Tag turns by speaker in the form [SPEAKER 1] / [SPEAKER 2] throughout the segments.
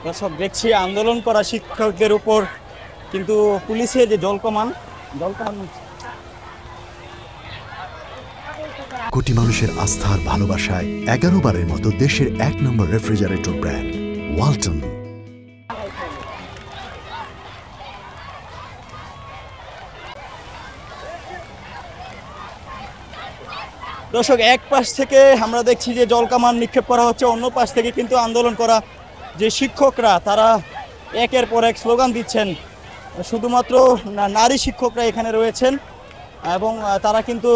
[SPEAKER 1] দর্শক, দেখছি আন্দোলন করা শিক্ষকদের উপর কিন্তু পুলিশের যে জলকামান
[SPEAKER 2] কোটি মানুষের আস্থার ভালোবাসায় 11 বারের মতো দেশের 1 নম্বর রেফ্রিজারেটর ব্র্যান্ড ওয়ালটন।
[SPEAKER 1] দর্শক, এক পাশ থেকে আমরা দেখছি যে জলকামান নিক্ষেপ করা হচ্ছে, অন্য পাশ থেকে কিন্তু আন্দোলন করা যে শিক্ষকরা তারা একের পর এক স্লোগান দিচ্ছেন। শুধুমাত্র নারী শিক্ষকরা এখানে রয়েছেন এবং তারা কিন্তু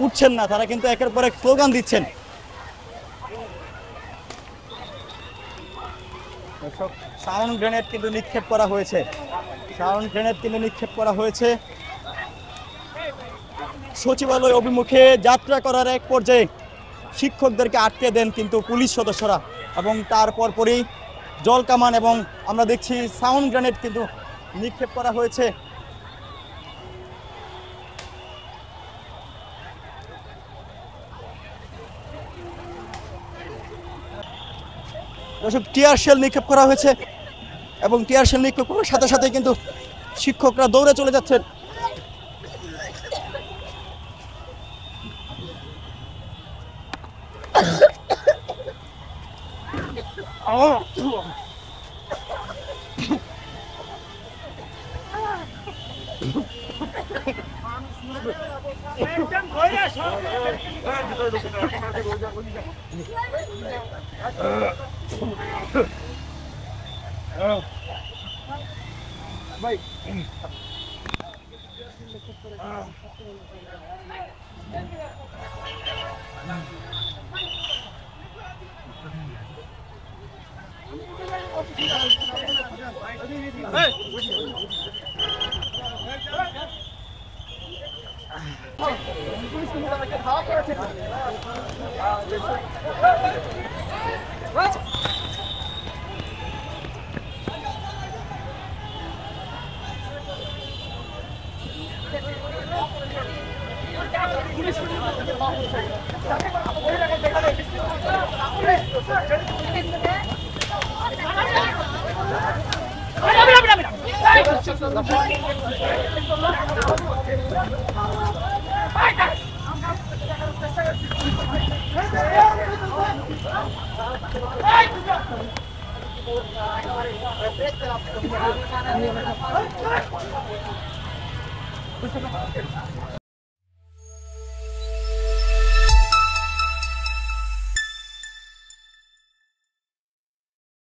[SPEAKER 1] উঠছেন না, তারা কিন্তু একের পর এক স্লোগান দিচ্ছেন। সাউন্ড গ্রেনেড কিন্তু নিক্ষেপ করা হয়েছে, সাউন্ড গ্রেনেড কিন্তু নিক্ষেপ করা হয়েছে। সচিবালয় অভিমুখে যাত্রা করার এক পর্যায়ে শিক্ষকদেরকে আটকে দেন কিন্তু পুলিশ সদস্যরা এবং তারপর পরেই জলকামান এবং আমরা দেখছি সাউন্ড গ্রেনেড কিন্তু নিক্ষেপ করা হয়েছে। টিয়ার শেল নিক্ষেপ করা হয়েছে এবং টিয়ার শেল নিক্ষেপ করার সাথে সাথে কিন্তু শিক্ষকরা দৌড়ে চলে যাচ্ছেন।